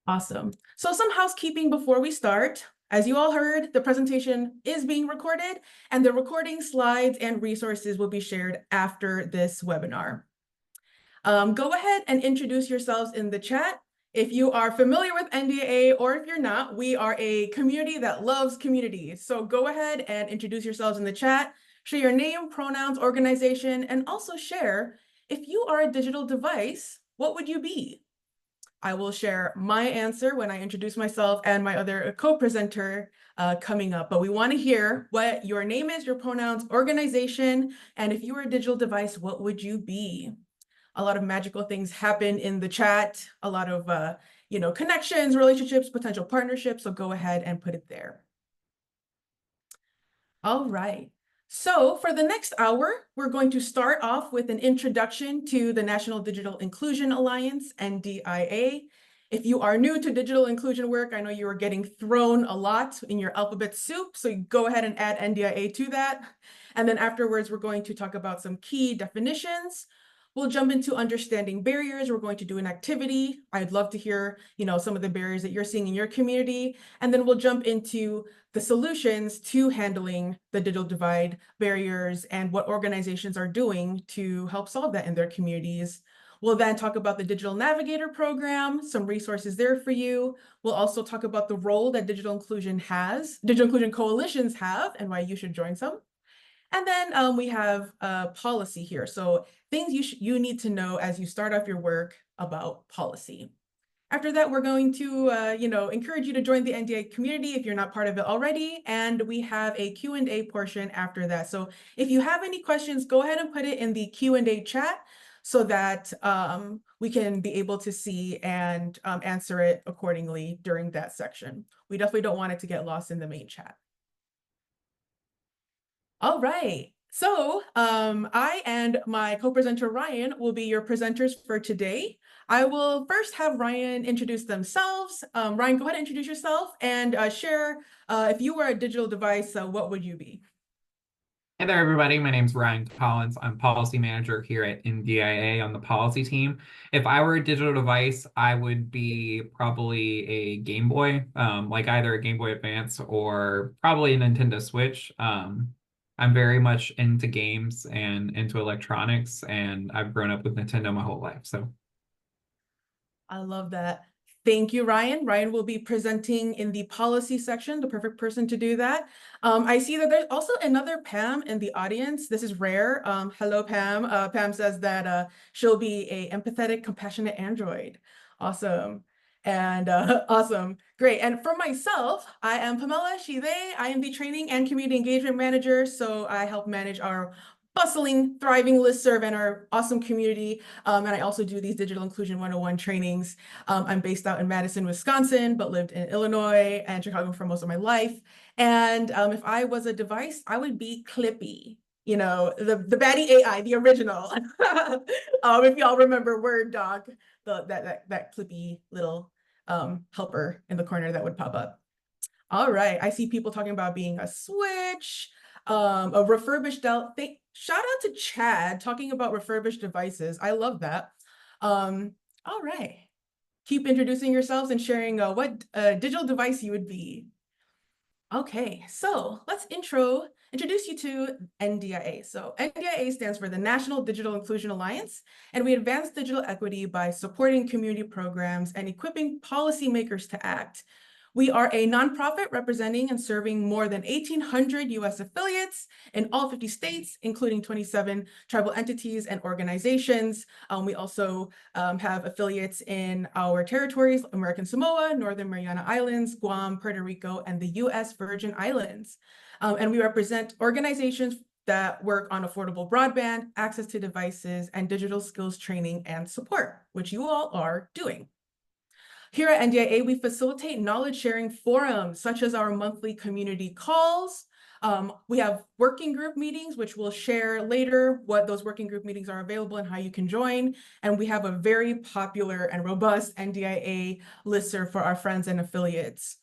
Awesome. So some housekeeping before we start. As you all heard, the presentation is being recorded, and the recording slides and resources will be shared after this webinar. Go ahead and introduce yourselves in the chat. If you are familiar with NDIA or if you're not, we are a community that loves community. So go ahead and introduce yourselves in the chat, share your name, pronouns, organization, and also share, if you are a digital device, what would you be? I will share my answer when I introduce myself and my other co-presenter coming up. But we want to hear what your name is, your pronouns, organization, and if you were a digital device, what would you be? A lot of magical things happen in the chat, a lot of connections, relationships, potential partnerships. So go ahead and put it there. All right. So for the next hour, we're going to start off with an introduction to the National Digital Inclusion Alliance, NDIA. If you are new to digital inclusion work, I know you are getting thrown a lot in your alphabet soup, so you go ahead and add NDIA to that. And then afterwards, we're going to talk about some key definitions. We'll jump into understanding barriers. We're going to do an activity. I'd love to hear, some of the barriers that you're seeing in your community. And then we'll jump into the solutions to handling the digital divide barriers and what organizations are doing to help solve that in their communities. We'll then talk about the Digital Navigator program, some resources there for you. We'll also talk about the role that digital inclusion coalitions have and why you should join some. And then we have policy here. So things you need to know as you start off your work about policy. After that, we're going to, encourage you to join the NDIA community if you're not part of it already. And we have a Q&A portion after that. So if you have any questions, go ahead and put it in the Q&A chat so that we can be able to see and answer it accordingly during that section. We definitely don't want it to get lost in the main chat. All right. So I and my co-presenter Ryan will be your presenters for today. I will first have Ryan introduce themselves. Ryan, go ahead and introduce yourself and share, if you were a digital device, what would you be? Hey there, everybody. My name's Ryan Collins. I'm policy manager here at NDIA on the policy team. If I were a digital device, I would be probably a Game Boy, like either a Game Boy Advance or probably a Nintendo Switch. I'm very much into games and into electronics, and I've grown up with Nintendo my whole life. So I love that. Thank you, Ryan. Ryan will be presenting in the policy section, the perfect person to do that. I see that there's also another Pam in the audience. This is rare. Hello, Pam. Pam says that she'll be a empathetic, compassionate android. Awesome. And awesome. Great. And for myself, I am Pamela Shive. I am the training and community engagement manager. So I help manage our bustling, thriving listserv and our awesome community. And I also do these Digital Inclusion 101 trainings. I'm based out in Madison, Wisconsin, but lived in Illinois and Chicago for most of my life. And if I was a device, I would be Clippy, the baddie AI, the original. If y'all remember Word Dog, that Clippy little helper in the corner that would pop up. All right, I see people talking about being a Switch, a refurbished Dell. Shout out to Chad talking about refurbished devices. I love that. All right, keep introducing yourselves and sharing what digital device you would be. Okay, so let's introduce you to NDIA. So NDIA stands for the National Digital Inclusion Alliance, and we advance digital equity by supporting community programs and equipping policymakers to act. We are a nonprofit representing and serving more than 1,800 U.S. affiliates in all 50 states, including 27 tribal entities and organizations. We also have affiliates in our territories, American Samoa, Northern Mariana Islands, Guam, Puerto Rico, and the U.S. Virgin Islands. And we represent organizations that work on affordable broadband, access to devices, and digital skills training and support, which you all are doing. Here at NDIA, we facilitate knowledge sharing forums, such as our monthly community calls. We have working group meetings, which we'll share later what those working group meetings are available and how you can join. And we have a very popular and robust NDIA listserv for our friends and affiliates.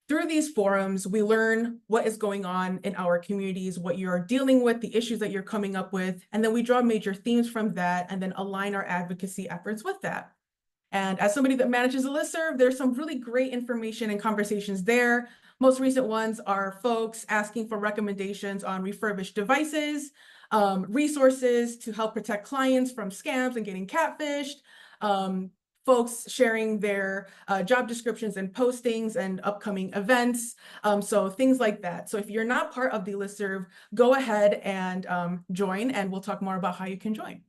Through these forums, we learn what is going on in our communities, what you're dealing with, the issues that you're coming up with, and then we draw major themes from that and then align our advocacy efforts with that. And as somebody that manages a listserv, there's some really great information and conversations there. Most recent ones are folks asking for recommendations on refurbished devices, resources to help protect clients from scams and getting catfished, folks sharing their job descriptions and postings and upcoming events. So things like that. So if you're not part of the listserv, go ahead and join, and we'll talk more about how you can join.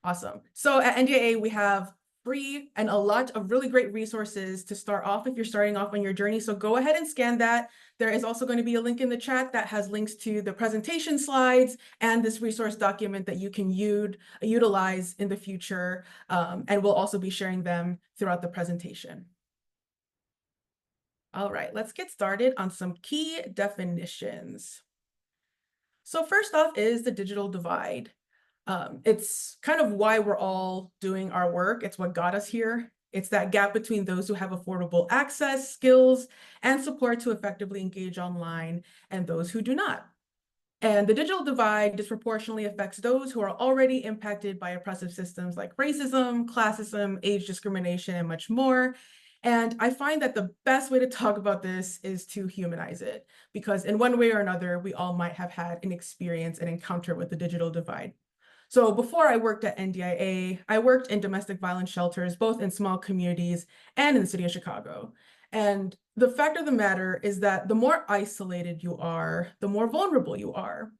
Awesome. So at NDIA, we have free and a lot of really great resources to start off if you're starting off on your journey. So go ahead and scan that. There is also going to be a link in the chat that has links to the presentation slides and this resource document that you can utilize in the future. And we'll also be sharing them throughout the presentation. All right, let's get started on some key definitions. So first off is the digital divide. It's kind of why we're all doing our work. It's what got us here. It's that gap between those who have affordable access, skills, and support to effectively engage online and those who do not. And the digital divide disproportionately affects those who are already impacted by oppressive systems like racism, classism, age discrimination, and much more. And I find that the best way to talk about this is to humanize it, because in one way or another, we all might have had an experience, an encounter with the digital divide. So before I worked at NDIA, I worked in domestic violence shelters, both in small communities and in the city of Chicago. And the fact of the matter is that the more isolated you are, the more vulnerable you are.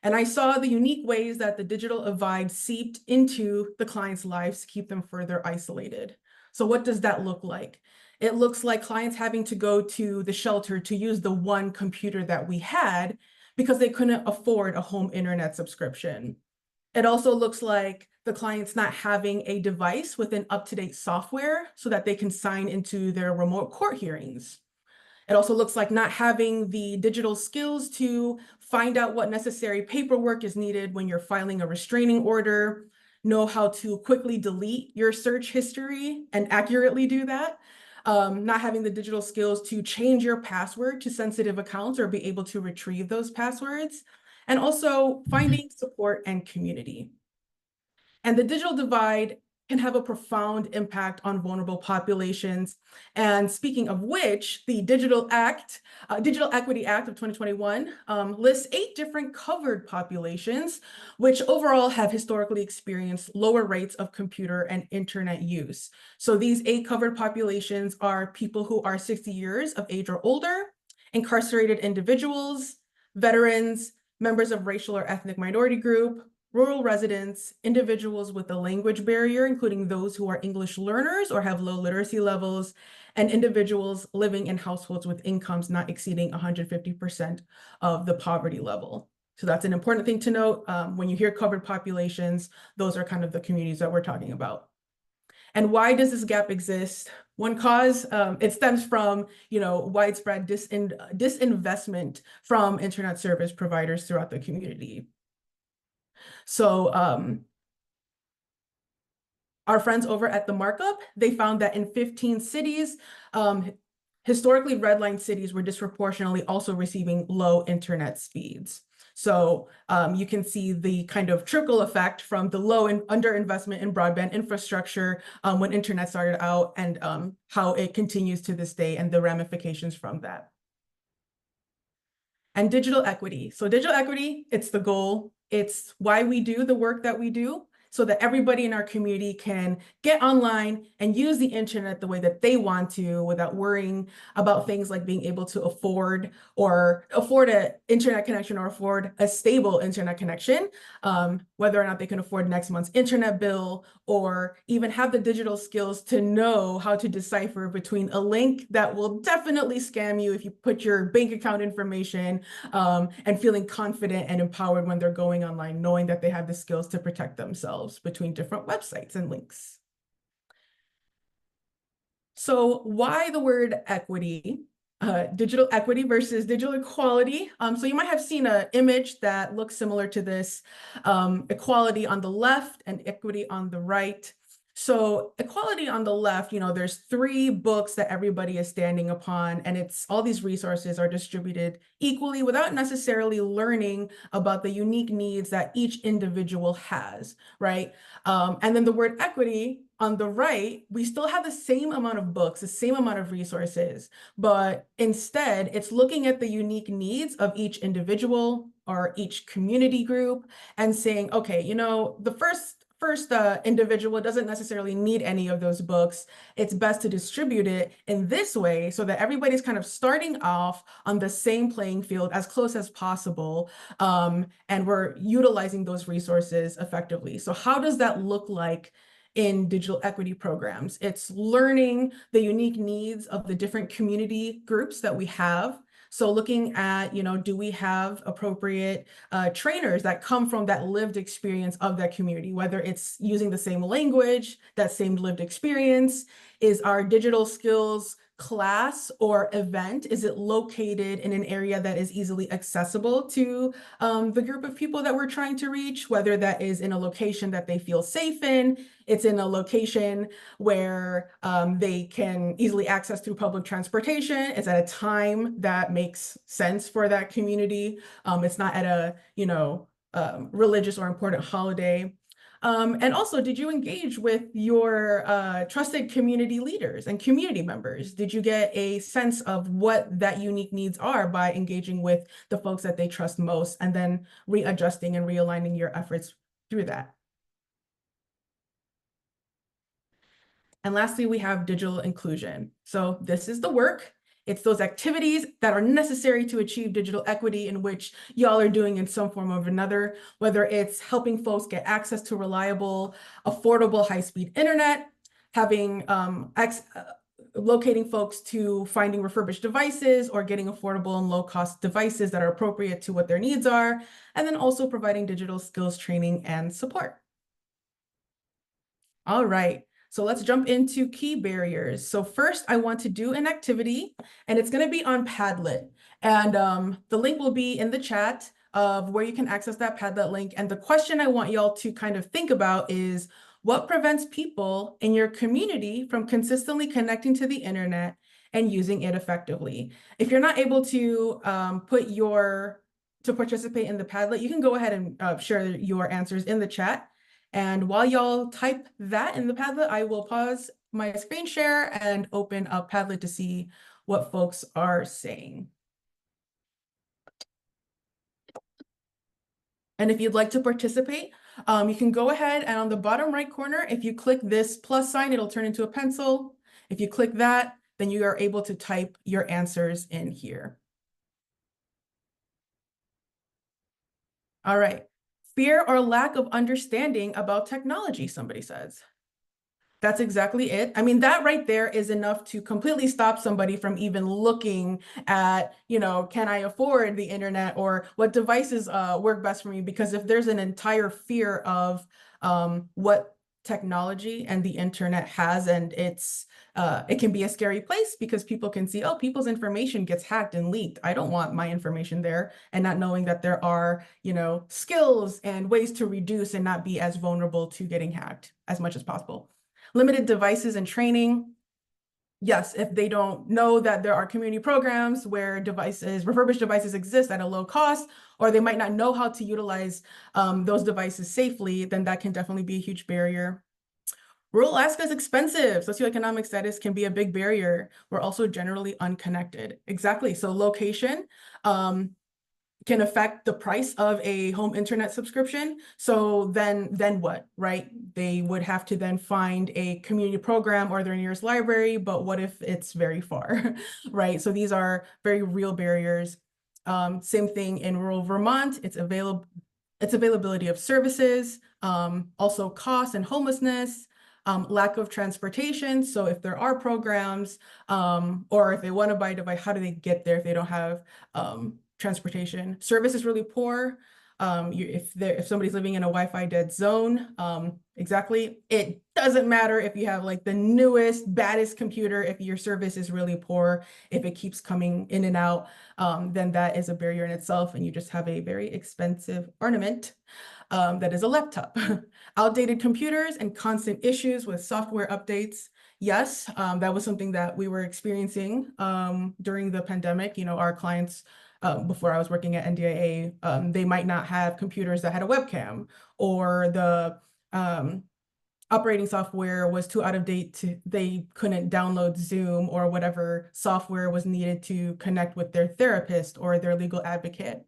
And I saw the unique ways that the digital divide seeped into the clients' lives to keep them further isolated. So what does that look like? It looks like clients having to go to the shelter to use the one computer that we had because they couldn't afford a home internet subscription. It also looks like the client's not having a device with an up-to-date software so that they can sign into their remote court hearings. It also looks like not having the digital skills to find out what necessary paperwork is needed when you're filing a restraining order, know how to quickly delete your search history and accurately do that, not having the digital skills to change your password to sensitive accounts or be able to retrieve those passwords, and also finding support and community. And the digital divide can have a profound impact on vulnerable populations. And speaking of which, the Digital Equity Act of 2021 lists 8 different covered populations, which overall have historically experienced lower rates of computer and internet use. So these 8 covered populations are people who are 60 years of age or older, incarcerated individuals, veterans, members of racial or ethnic minority group, rural residents, individuals with a language barrier, including those who are English learners or have low literacy levels, and individuals living in households with incomes not exceeding 150% of the poverty level. So that's an important thing to note. When you hear covered populations, those are kind of the communities that we're talking about. And why does this gap exist? One cause, it stems from, widespread disinvestment from internet service providers throughout the community. So our friends over at The Markup, they found that in 15 cities, historically redlined cities were disproportionately also receiving low internet speeds. So you can see the kind of trickle effect from the low and underinvestment in broadband infrastructure when internet started out, and how it continues to this day and the ramifications from that. And digital equity. So digital equity, it's the goal. It's why we do the work that we do, so that everybody in our community can get online and use the internet the way that they want to without worrying about things like being able to afford an internet connection or afford a stable internet connection, whether or not they can afford next month's internet bill, or even have the digital skills to know how to decipher between a link that will definitely scam you if you put your bank account information, and feeling confident and empowered when they're going online, knowing that they have the skills to protect themselves between different websites and links. So why the word equity? Digital equity versus digital equality. So you might have seen an image that looks similar to this, equality on the left and equity on the right. So equality on the left, there's 3 books that everybody is standing upon, and it's all these resources are distributed equally without necessarily learning about the unique needs that each individual has, right? And then the word equity on the right, we still have the same amount of books, the same amount of resources, but instead it's looking at the unique needs of each individual or each community group and saying, okay, the first individual doesn't necessarily need any of those books. It's best to distribute it in this way so that everybody's kind of starting off on the same playing field as close as possible. And we're utilizing those resources effectively. So how does that look like in digital equity programs? It's learning the unique needs of the different community groups that we have. So looking at, do we have appropriate trainers that come from that lived experience of that community, whether it's using the same language, that same lived experience, is our digital skills class or event, is it located in an area that is easily accessible to the group of people that we're trying to reach, whether that is in a location that they feel safe in, it's in a location where they can easily access through public transportation, it's at a time that makes sense for that community, it's not at a, religious or important holiday. And also, did you engage with your trusted community leaders and community members? Did you get a sense of what that unique needs are by engaging with the folks that they trust most and then readjusting and realigning your efforts through that? And lastly, we have digital inclusion. So this is the work. It's those activities that are necessary to achieve digital equity in which y'all are doing in some form or another, whether it's helping folks get access to reliable, affordable, high-speed internet, having locating folks to finding refurbished devices or getting affordable and low-cost devices that are appropriate to what their needs are, and then also providing digital skills training and support. All right. So let's jump into key barriers. So first, I want to do an activity, and it's going to be on Padlet. And the link will be in the chat of where you can access that Padlet link. And the question I want y'all to kind of think about is, what prevents people in your community from consistently connecting to the internet and using it effectively? If you're not able to participate in the Padlet, you can go ahead and share your answers in the chat. And while y'all type that in the Padlet, I will pause my screen share and open up Padlet to see what folks are saying. And if you'd like to participate, you can go ahead and on the bottom right corner, if you click this plus sign, it'll turn into a pencil. If you click that, then you are able to type your answers in here. All right. Fear or lack of understanding about technology, somebody says. That's exactly it. I mean, that right there is enough to completely stop somebody from even looking at, can I afford the internet or what devices work best for me? Because if there's an entire fear of what technology and the internet has, and it can be a scary place because people can see, oh, people's information gets hacked and leaked. I don't want my information there. And not knowing that there are, skills and ways to reduce and not be as vulnerable to getting hacked as much as possible. Limited devices and training. Yes, if they don't know that there are community programs where refurbished devices exist at a low cost, or they might not know how to utilize those devices safely, then that can definitely be a huge barrier. Rural Alaska is expensive. Socioeconomic status can be a big barrier. We're also generally unconnected. Exactly. So location can affect the price of a home internet subscription. So then what, right? They would have to then find a community program or their nearest library, but what if it's very far, right? So these are very real barriers. Same thing in rural Vermont, it's availability of services, also cost and homelessness, lack of transportation. So if there are programs, or if they want to buy a device, how do they get there if they don't have transportation? Service is really poor. If somebody's living in a Wi-Fi dead zone, exactly. It doesn't matter if you have like the newest, baddest computer, if your service is really poor, if it keeps coming in and out, then that is a barrier in itself and you just have a very expensive ornament. that is a laptop. Outdated computers and constant issues with software updates. Yes, that was something that we were experiencing during the pandemic. You know, our clients, before I was working at NDIA, they might not have computers that had a webcam, or the operating software was too out of date they couldn't download Zoom or whatever software was needed to connect with their therapist or their legal advocate.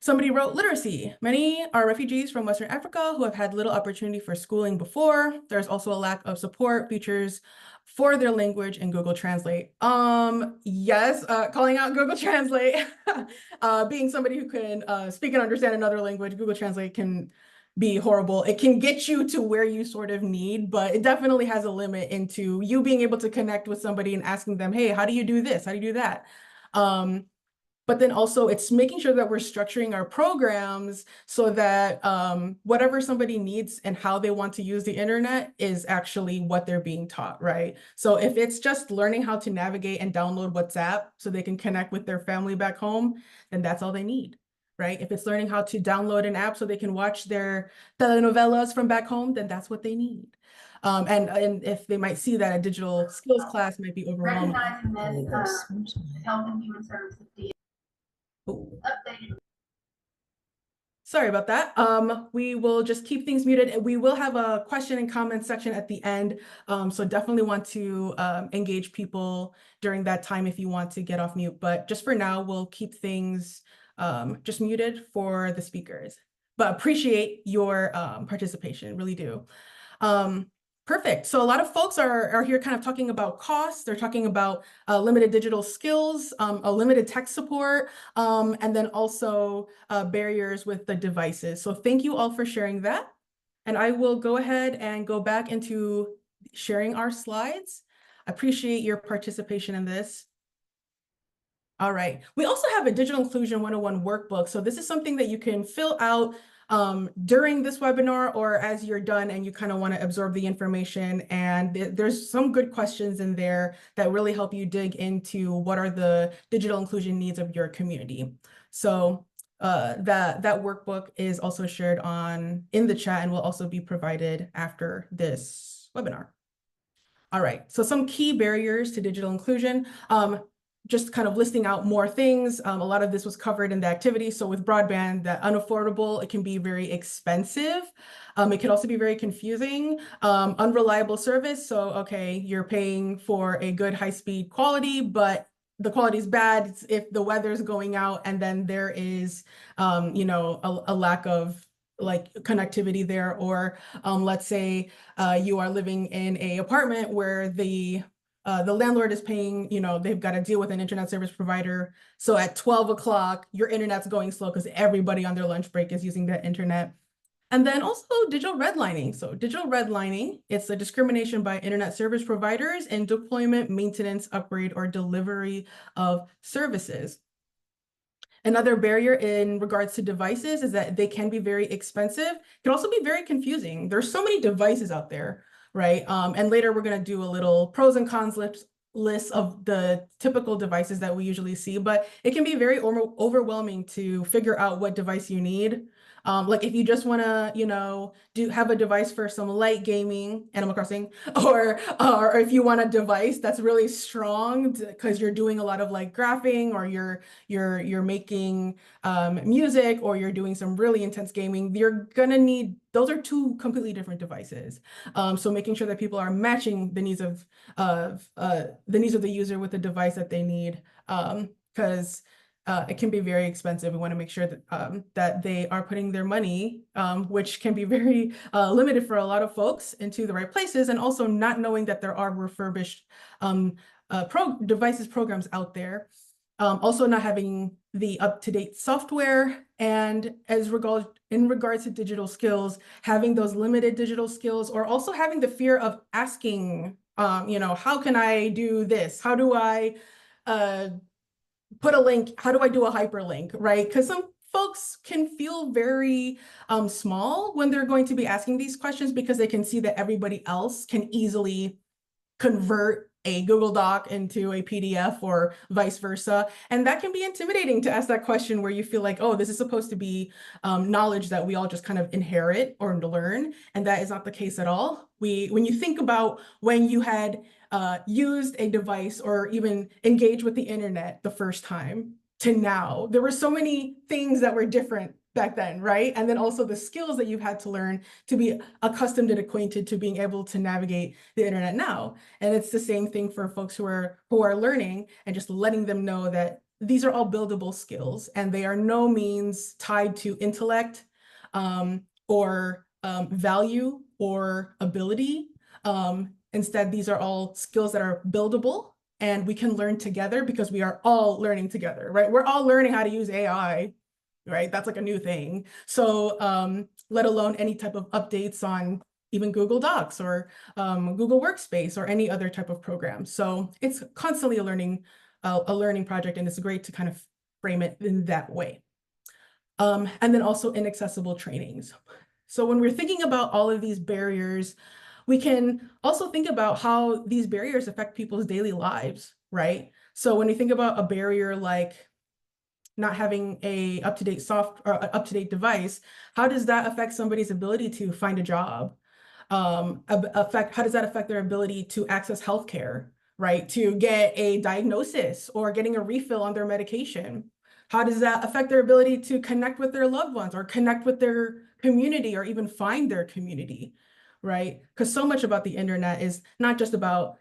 Somebody wrote literacy. Many are refugees from Western Africa who have had little opportunity for schooling before. There's also a lack of support features for their language in Google Translate. Yes, calling out Google Translate. Being somebody who can speak and understand another language, Google Translate can be horrible. It can get you to where you sort of need, but it definitely has a limit into you being able to connect with somebody and asking them, hey, how do you do this? How do you do that? But then also it's making sure that we're structuring our programs so that whatever somebody needs and how they want to use the internet is actually what they're being taught, right? So if it's just learning how to navigate and download WhatsApp so they can connect with their family back home, then that's all they need, right? If it's learning how to download an app so they can watch their telenovelas from back home, then that's what they need. And if they might see that a digital skills class might be overwhelming. Recognizing this, Health and Human Services updated. Sorry about that. We will just keep things muted. We will have a question and comment section at the end. So definitely want to engage people during that time if you want to get off mute. But just for now, we'll keep things just muted for the speakers. But appreciate your participation, really do. Perfect. So a lot of folks are here kind of talking about costs. They're talking about limited digital skills, a limited tech support, and then also barriers with the devices. So thank you all for sharing that. And I will go ahead and go back into sharing our slides. I appreciate your participation in this. All right. We also have a Digital Inclusion 101 workbook. So this is something that you can fill out during this webinar or as you're done and you kind of want to absorb the information. And there's some good questions in there that really help you dig into what are the digital inclusion needs of your community. So that workbook is also shared in the chat and will also be provided after this webinar. All right, so some key barriers to digital inclusion. Just kind of listing out more things. A lot of this was covered in the activity. So with broadband, that unaffordable, it can be very expensive. It can also be very confusing. Unreliable service. So, okay, you're paying for a good high-speed quality, but the quality is bad if the weather's going out and then there is, you know, a lack of like connectivity there. Or let's say you are living in an apartment where the landlord is paying, you know, they've got to deal with an internet service provider. So at 12 o'clock, your internet's going slow because everybody on their lunch break is using that internet. And then also digital redlining. So digital redlining, it's a discrimination by internet service providers in deployment, maintenance, upgrade, or delivery of services. Another barrier in regards to devices is that they can be very expensive. It can also be very confusing. There's so many devices out there, right? And later we're going to do a little pros and cons list of the typical devices that we usually see, but it can be very overwhelming to figure out what device you need. Like if you just want to, you know, have a device for some light gaming, Animal Crossing, or if you want a device that's really strong because you're doing a lot of like graphing, or you're making music, or you're doing some really intense gaming, you're gonna need, those are two completely different devices. So making sure that people are matching the needs of the user with the device that they need, because it can be very expensive. We want to make sure that that they are putting their money, which can be very limited for a lot of folks, into the right places, and also not knowing that there are refurbished devices programs out there. Also not having the up-to-date software, and in regards to digital skills, having those limited digital skills, or also having the fear of asking, you know, how can I do this? How do I put a link? How do I do a hyperlink, right? Because some folks can feel very small when they're going to be asking these questions, because they can see that everybody else can easily convert a Google Doc into a PDF or vice versa. And that can be intimidating to ask that question where you feel like, oh, this is supposed to be knowledge that we all just kind of inherit or learn. And that is not the case at all. When you think about when you had used a device or even engaged with the internet the first time to now, there were so many things that were different back then, right? And then also the skills that you've had to learn to be accustomed and acquainted to being able to navigate the internet now. And it's the same thing for folks who are learning, and just letting them know that these are all buildable skills and they are no means tied to intellect or value or ability. Instead, these are all skills that are buildable and we can learn together because we are all learning together, right? We're all learning how to use AI, right? That's like a new thing. So let alone any type of updates on even Google Docs or Google Workspace or any other type of program. So it's constantly a learning project, and it's great to kind of frame it in that way. And then also inaccessible trainings. So when we're thinking about all of these barriers, we can also think about how these barriers affect people's daily lives, right? So when we think about a barrier like not having a up-to-date device, how does that affect somebody's ability to find a job? How does that affect their ability to access healthcare, right? To get a diagnosis or getting a refill on their medication? How does that affect their ability to connect with their loved ones or connect with their community or even find their community, right? Because so much about the internet is not just about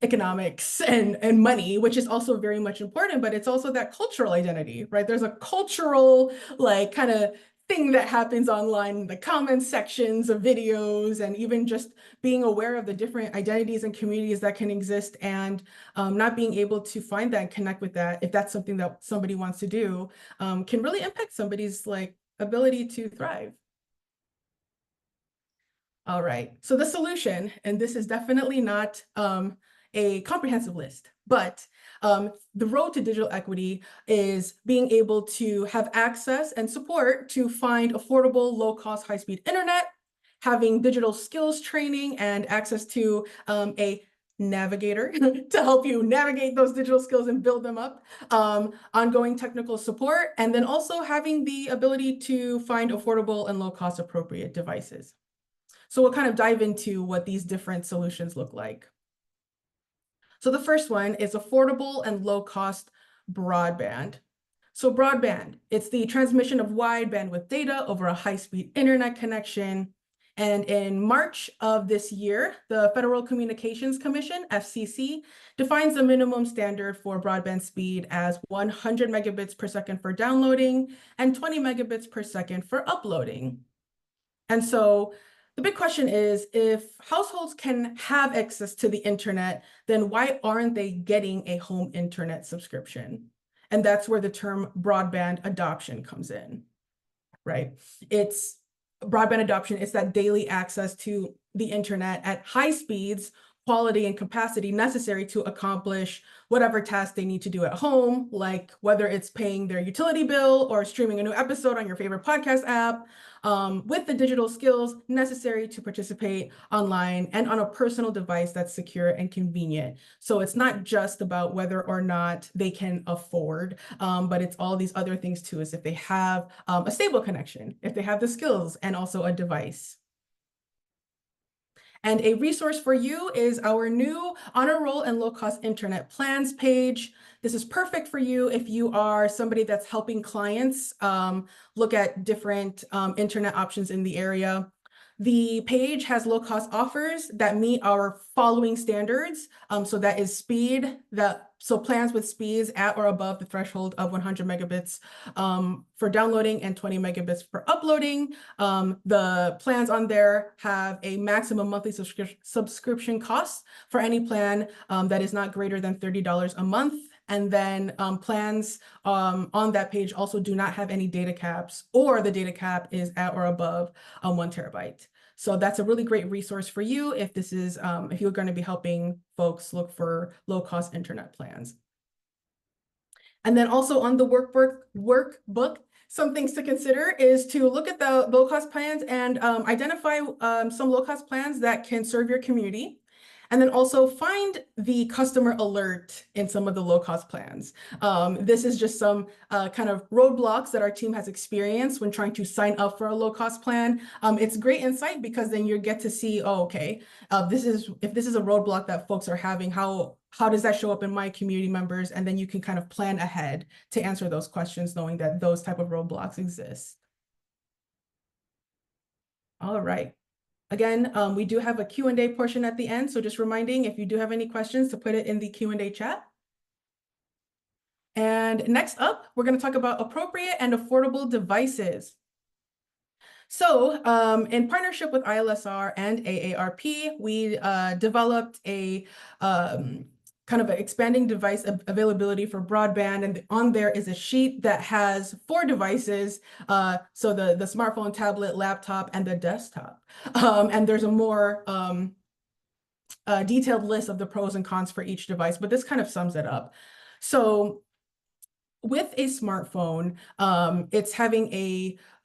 economics and money, which is also very much important, but it's also that cultural identity, right? There's a cultural like kind of thing that happens online in the comment sections of videos, and even just being aware of the different identities and communities that can exist, and not being able to find that and connect with that, if that's something that somebody wants to do, can really impact somebody's like ability to thrive. All right, so the solution, and this is definitely not a comprehensive list, but the road to digital equity is being able to have access and support to find affordable, low-cost, high-speed internet, having digital skills training and access to a navigator to help you navigate those digital skills and build them up, ongoing technical support, and then also having the ability to find affordable and low-cost appropriate devices. So we'll kind of dive into what these different solutions look like. So the first one is affordable and low-cost broadband. So broadband, it's the transmission of wide bandwidth data over a high-speed internet connection. And in March of this year, the Federal Communications Commission, FCC, defines the minimum standard for broadband speed as 100 megabits per second for downloading and 20 megabits per second for uploading. And so the big question is, if households can have access to the internet, then why aren't they getting a home internet subscription? And that's where the term broadband adoption comes in, right? It's broadband adoption, it's that daily access to the internet at high speeds, quality and capacity necessary to accomplish whatever task they need to do at home, like whether it's paying their utility bill or streaming a new episode on your favorite podcast app, with the digital skills necessary to participate online and on a personal device that's secure and convenient. So it's not just about whether or not they can afford, but it's all these other things too, is if they have a stable connection, if they have the skills and also a device. And a resource for you is our new honor roll and low-cost internet plans page. This is perfect for you if you are somebody that's helping clients look at different internet options in the area. The page has low-cost offers that meet our following standards. So that is speed, so plans with speeds at or above the threshold of 100 megabits for downloading and 20 megabits for uploading. The plans on there have a maximum monthly subscription cost for any plan that is not greater than $30 a month. And then plans on that page also do not have any data caps, or the data cap is at or above 1 terabyte. So that's a really great resource for you if this is if you're going to be helping folks look for low-cost internet plans. And then also on the workbook, some things to consider is to look at the low-cost plans and identify some low-cost plans that can serve your community. And then also find the customer alert in some of the low-cost plans. This is just some kind of roadblocks that our team has experienced when trying to sign up for a low-cost plan. It's great insight because then you get to see, oh, okay, if this is a roadblock that folks are having, how does that show up in my community members? And then you can kind of plan ahead to answer those questions, knowing that those type of roadblocks exist. All right. Again, we do have a Q&A portion at the end, so just reminding if you do have any questions to put it in the Q&A chat. And next up, we're going to talk about appropriate and affordable devices. So in partnership with ILSR and AARP, we developed a kind of an expanding device availability for broadband. And on there is a sheet that has 4 devices. So the smartphone, tablet, laptop, and the desktop. And there's a more detailed list of the pros and cons for each device, but this kind of sums it up. So with a smartphone, it's having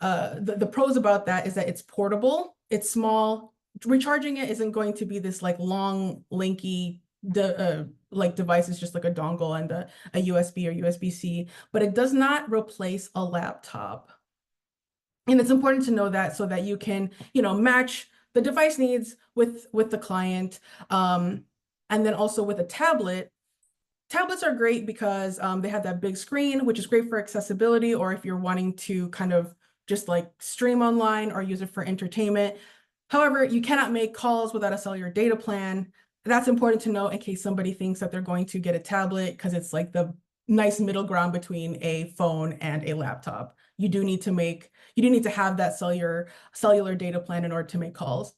the pros about that is that it's portable, it's small, recharging it isn't going to be this like long, lanky like device is just like a dongle and a USB or USB-C, but it does not replace a laptop. And it's important to know that so that you can, match the device needs with the client. And then also with a tablet, tablets are great because they have that big screen, which is great for accessibility, or if you're wanting to kind of just like stream online or use it for entertainment. However, you cannot make calls without a cellular data plan. That's important to know in case somebody thinks that they're going to get a tablet because it's like the nice middle ground between a phone and a laptop. You do need to have that cellular data plan in order to make calls.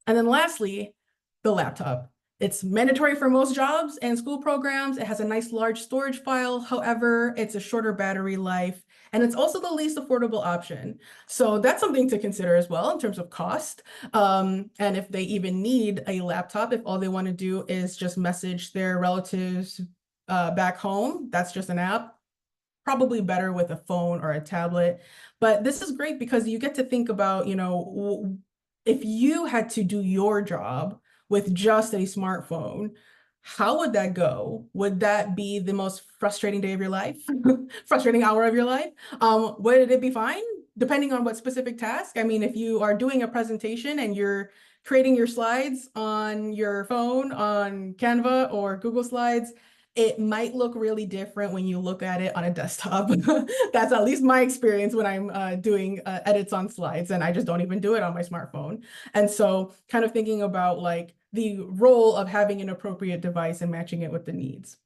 And then lastly, the laptop. It's mandatory for most jobs and school programs. It has a nice large storage file. However, it's a shorter battery life, and it's also the least affordable option. So that's something to consider as well in terms of cost. And if they even need a laptop, if all they want to do is just message their relatives back home, that's just an app. Probably better with a phone or a tablet. But this is great because you get to think about, if you had to do your job with just a smartphone, how would that go? Would that be the most frustrating day of your life? Frustrating hour of your life? Would it be fine? Depending on what specific task. I mean, if you are doing a presentation and you're creating your slides on your phone, on Canva or Google Slides, it might look really different when you look at it on a desktop. That's at least my experience when I'm doing edits on slides, and I just don't even do it on my smartphone. And so kind of thinking about like the role of having an appropriate device and matching it with the needs.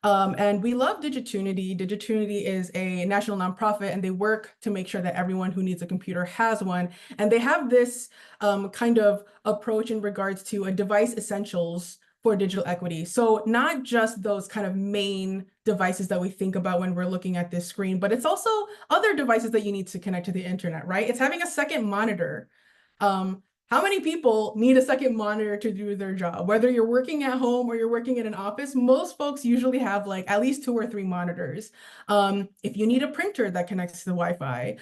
And we love Digitunity. Digitunity is a national nonprofit, and they work to make sure that everyone who needs a computer has one. And they have this kind of approach in regards to a device essentials for digital equity. So not just those kind of main devices that we think about when we're looking at this screen, but it's also other devices that you need to connect to the internet, right? It's having a second monitor. How many people need a second monitor to do their job? Whether you're working at home or you're working in an office, most folks usually have like at least 2 or 3 monitors. If you need a printer that connects to the Wi-Fi,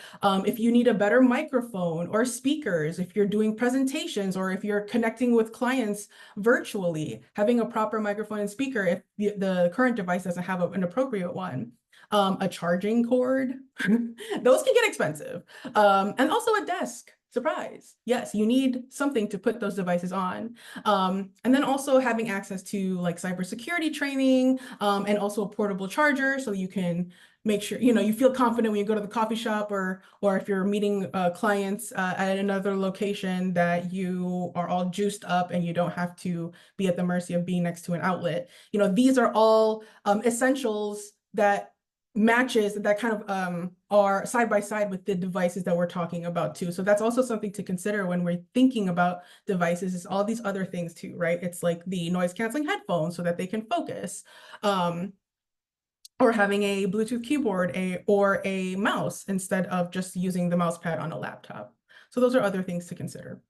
if you need a better microphone or speakers, if you're doing presentations or if you're connecting with clients virtually, having a proper microphone and speaker if the current device doesn't have an appropriate one. A charging cord, those can get expensive. And also a desk. Surprise. Yes, you need something to put those devices on. And then also having access to like cybersecurity training and also a portable charger so you can make sure, you feel confident when you go to the coffee shop or if you're meeting clients at another location that you are all juiced up and you don't have to be at the mercy of being next to an outlet. These are all essentials that matches that kind of are side by side with the devices that we're talking about too. So that's also something to consider when we're thinking about devices, is all these other things too, right? It's like the noise canceling headphones so that they can focus, or having a Bluetooth keyboard or a mouse instead of just using the mouse pad on a laptop. So those are other things to consider.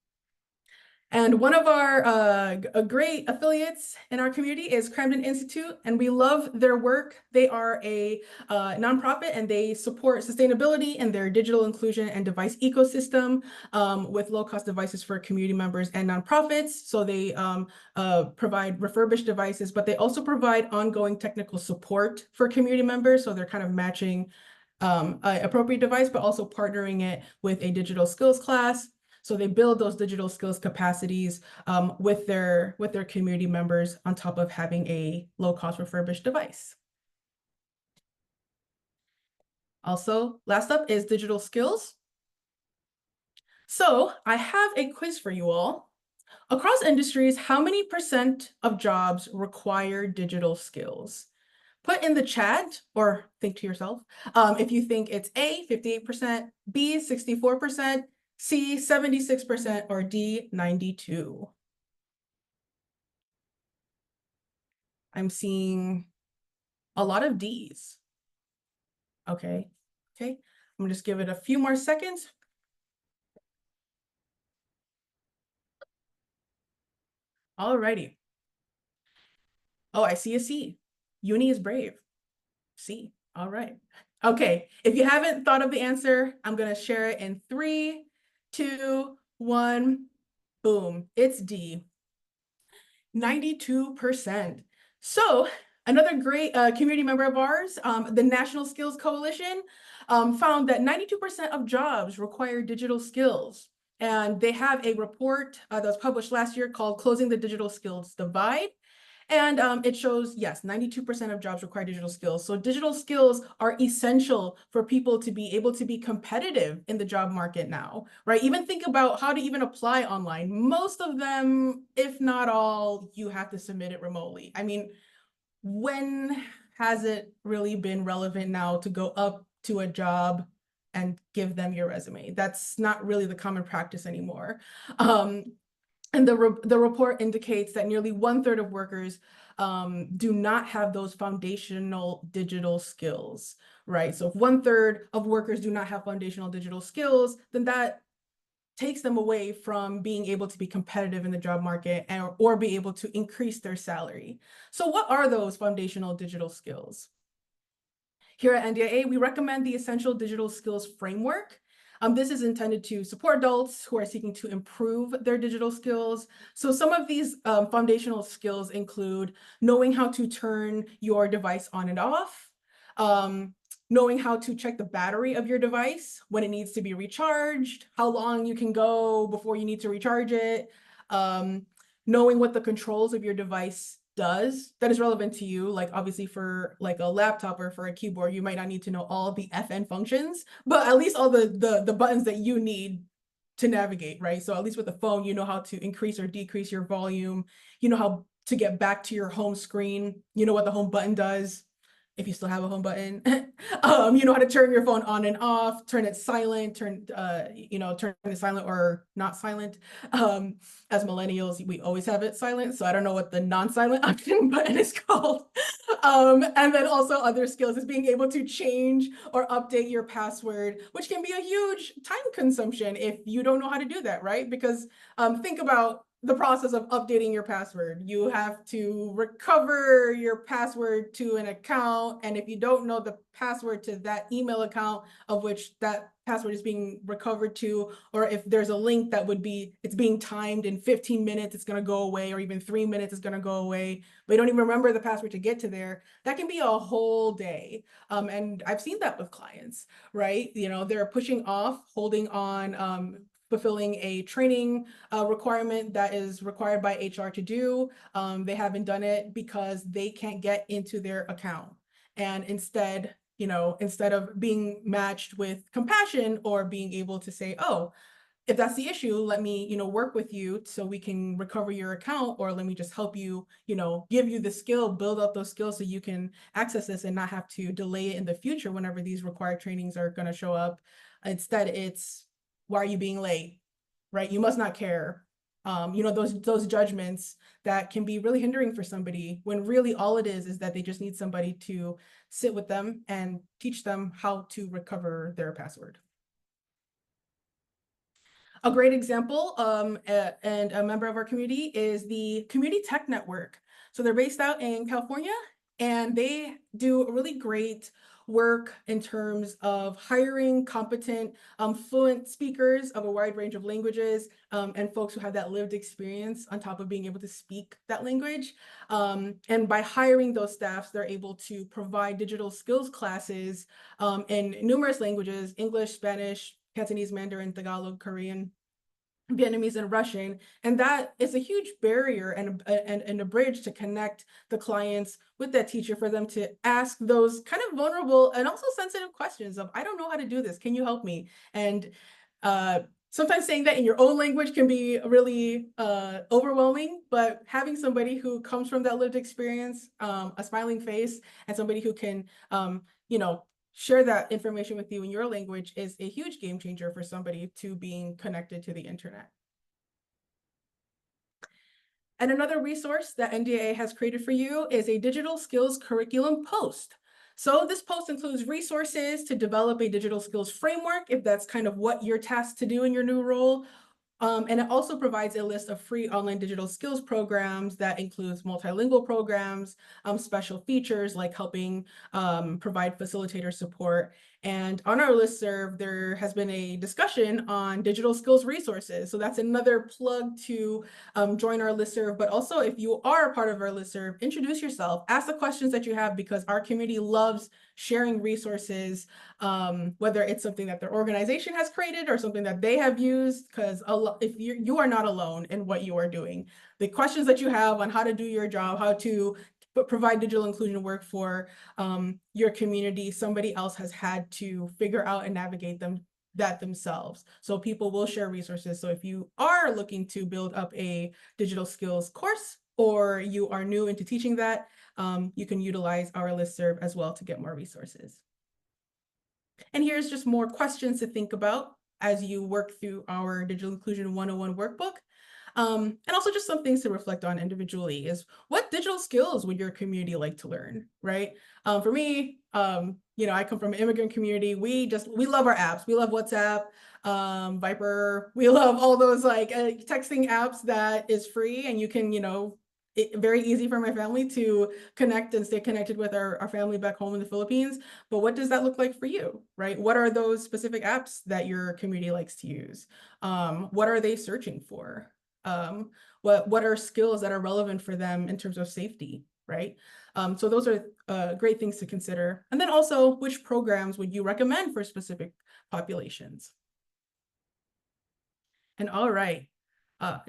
And one of our great affiliates in our community is Camden Institute, and we love their work. They are a nonprofit, and they support sustainability in their digital inclusion and device ecosystem with low-cost devices for community members and nonprofits. So they provide refurbished devices, but they also provide ongoing technical support for community members. So they're kind of matching an appropriate device, but also partnering it with a digital skills class. So they build those digital skills capacities with their community members on top of having a low-cost refurbished device. Also, last up is digital skills. So I have a quiz for you all. Across industries, how many % of jobs require digital skills? Put in the chat or think to yourself if you think it's A, 58%, B, 64%, C, 76%, or D, 92%. I'm seeing a lot of Ds. Okay, okay. I'm gonna just give it a few more seconds. Alrighty. Oh, I see a C. Uni is brave. C. All right. Okay, if you haven't thought of the answer, I'm gonna share it in 3, 2, 1. Boom, it's D. 92%. So another great community member of ours, the National Skills Coalition, found that 92% of jobs require digital skills. And they have a report that was published last year called Closing the Digital Skills Divide. And it shows, yes, 92% of jobs require digital skills. So digital skills are essential for people to be able to be competitive in the job market now, right? Even think about how to even apply online. Most of them, if not all, you have to submit it remotely. I mean, when has it really been relevant now to go up to a job and give them your resume? That's not really the common practice anymore. And the report indicates that nearly 1/3 of workers do not have those foundational digital skills, right? So if 1/3 of workers do not have foundational digital skills, then that takes them away from being able to be competitive in the job market or be able to increase their salary. So what are those foundational digital skills? Here at NDIA, we recommend the Essential Digital Skills Framework. This is intended to support adults who are seeking to improve their digital skills. So some of these foundational skills include knowing how to turn your device on and off, knowing how to check the battery of your device when it needs to be recharged, how long you can go before you need to recharge it, knowing what the controls of your device does that is relevant to you. Like obviously for like a laptop or for a keyboard, you might not need to know all the FN functions, but at least all the buttons that you need to navigate, right? So at least with the phone, you know how to increase or decrease your volume, you know how to get back to your home screen, you know what the home button does, if you still have a home button. You know how to turn your phone on and off, turn it silent, turn it silent or not silent. As millennials, we always have it silent, so I don't know what the non-silent option button is called. And then also other skills is being able to change or update your password, which can be a huge time consumption if you don't know how to do that, right? Because think about the process of updating your password. You have to recover your password to an account. And if you don't know the password to that email account of which that password is being recovered to, or if there's a link that would be, it's being timed in 15 minutes, it's gonna go away, or even 3 minutes, it's gonna go away, but you don't even remember the password to get to there, that can be a whole day. And I've seen that with clients, right? You know, they're pushing off, holding on, fulfilling a training requirement that is required by HR to do. They haven't done it because they can't get into their account. And instead, you know, instead of being matched with compassion or being able to say, oh, if that's the issue, let me, you know, work with you so we can recover your account, or let me just help you, you know, give you the skill, build up those skills so you can access this and not have to delay it in the future whenever these required trainings are going to show up. Instead, it's, why are you being late? Right? You must not care. You know, those judgments that can be really hindering for somebody when really all it is that they just need somebody to sit with them and teach them how to recover their password. A great example and a member of our community is the Community Tech Network. So they're based out in California, and they do really great work in terms of hiring competent, fluent speakers of a wide range of languages, and folks who have that lived experience on top of being able to speak that language. And by hiring those staffs, they're able to provide digital skills classes in numerous languages: English, Spanish, Cantonese, Mandarin, Tagalog, Korean, Vietnamese, and Russian. And that is a huge barrier and a bridge to connect the clients with that teacher, for them to ask those kind of vulnerable and also sensitive questions of, I don't know how to do this, can you help me? And sometimes saying that in your own language can be really overwhelming, but having somebody who comes from that lived experience, a smiling face, and somebody who can, share that information with you in your language is a huge game changer for somebody to being connected to the internet. And another resource that NDIA has created for you is a digital skills curriculum post. So this post includes resources to develop a digital skills framework, if that's kind of what you're tasked to do in your new role. And it also provides a list of free online digital skills programs that includes multilingual programs, special features like helping provide facilitator support. And on our listserv, there has been a discussion on digital skills resources. So that's another plug to join our listserv. But also, if you are a part of our listserv, introduce yourself, ask the questions that you have, because our community loves sharing resources, whether it's something that their organization has created or something that they have used, because if you are not alone in what you are doing. The questions that you have on how to do your job, how to provide digital inclusion work for your community, somebody else has had to figure out and navigate that themselves. So people will share resources. So if you are looking to build up a digital skills course, or you are new into teaching that, you can utilize our listserv as well to get more resources. And here's just more questions to think about as you work through our Digital Inclusion 101 workbook. And also just some things to reflect on individually is, what digital skills would your community like to learn, right? For me, I come from an immigrant community. We love our apps. We love WhatsApp, Viper. We love all those texting apps that is free, and you can, very easy for my family to connect and stay connected with our family back home in the Philippines. But what does that look like for you, right? What are those specific apps that your community likes to use? What are they searching for? What are skills that are relevant for them in terms of safety, right? So those are great things to consider. And then also, which programs would you recommend for specific populations? And all right,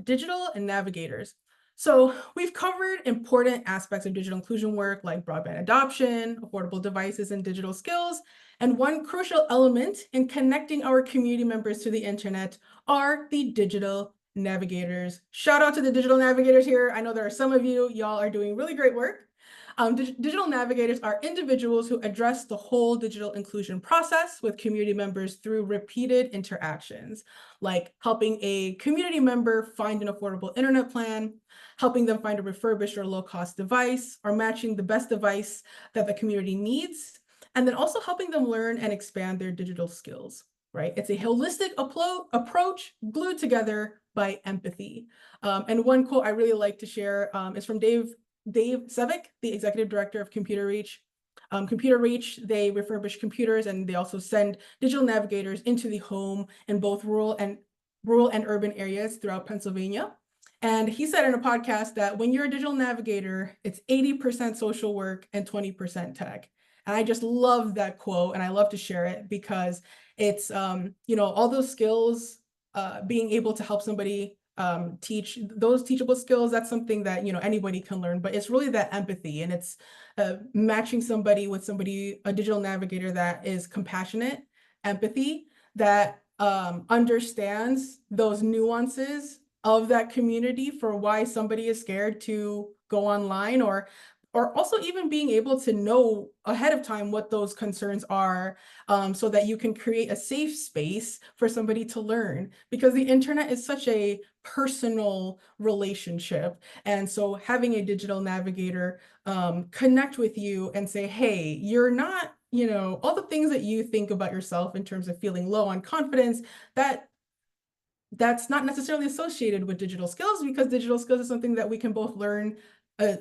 digital and navigators. So we've covered important aspects of digital inclusion work, like broadband adoption, affordable devices, and digital skills. And one crucial element in connecting our community members to the internet are the digital navigators. Shout out to the digital navigators here. I know there are some of you, y'all are doing really great work. Digital navigators are individuals who address the whole digital inclusion process with community members through repeated interactions, like helping a community member find an affordable internet plan, helping them find a refurbished or low-cost device, or matching the best device that the community needs, and then also helping them learn and expand their digital skills, right? It's a holistic approach glued together by empathy. And one quote I really like to share is from Dave Sevick, the executive director of Computer Reach. Computer Reach, they refurbish computers, and they also send digital navigators into the home in both rural and urban areas throughout Pennsylvania. And he said in a podcast that when you're a digital navigator, it's 80% social work and 20% tech. And I just love that quote, and I love to share it because it's, all those skills, being able to help somebody teach those teachable skills, that's something that, anybody can learn, but it's really that empathy, and it's matching somebody with a digital navigator that is compassionate, empathy, that understands those nuances of that community for why somebody is scared to go online, or also even being able to know ahead of time what those concerns are, so that you can create a safe space for somebody to learn, because the internet is such a personal relationship. And so having a digital navigator connect with you and say, hey, you're not, all the things that you think about yourself in terms of feeling low on confidence, that that's not necessarily associated with digital skills, because digital skills is something that we can both learn.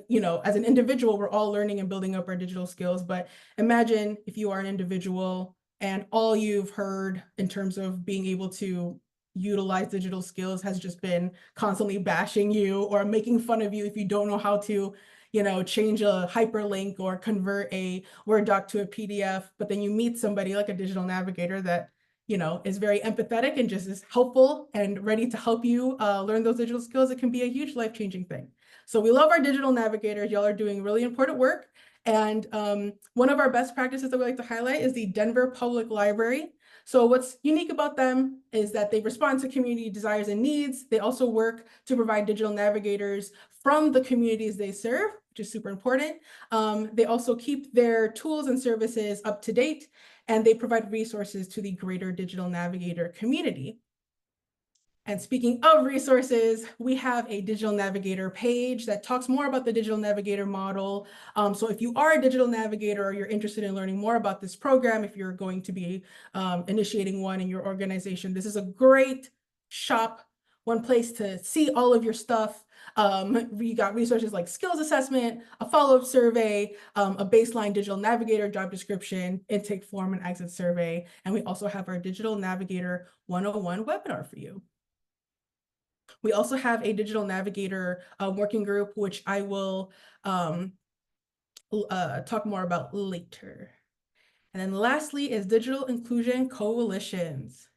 You know, as an individual, we're all learning and building up our digital skills. But imagine if you are an individual and all you've heard in terms of being able to utilize digital skills has just been constantly bashing you or making fun of you if you don't know how to, you know, change a hyperlink or convert a Word doc to a PDF. But then you meet somebody like a digital navigator that, you know, is very empathetic and just is helpful and ready to help you learn those digital skills. It can be a huge life-changing thing. So we love our digital navigators. Y'all are doing really important work. And one of our best practices that we like to highlight is the Denver Public Library. So what's unique about them is that they respond to community desires and needs. They also work to provide digital navigators from the communities they serve, which is super important. They also keep their tools and services up to date, and they provide resources to the greater digital navigator community. And speaking of resources, we have a digital navigator page that talks more about the digital navigator model. So if you are a digital navigator or you're interested in learning more about this program, if you're going to be initiating one in your organization, this is a great shop, one place to see all of your stuff. We got resources like skills assessment, a follow-up survey, a baseline digital navigator job description, intake form, and exit survey. And we also have our Digital Navigator 101 webinar for you. We also have a digital navigator working group, which I will talk more about later. And then lastly is digital inclusion coalitions.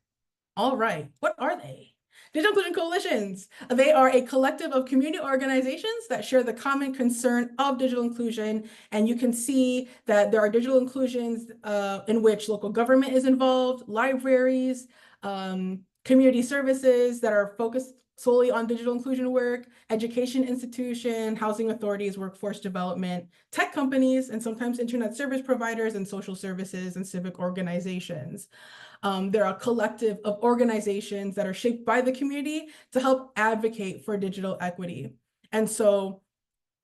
All right, what are they? Digital inclusion coalitions. They are a collective of community organizations that share the common concern of digital inclusion. And you can see that there are digital inclusions in which local government is involved, libraries, community services that are focused solely on digital inclusion work, education institution, housing authorities, workforce development, tech companies, and sometimes internet service providers and social services and civic organizations. There are a collective of organizations that are shaped by the community to help advocate for digital equity. And so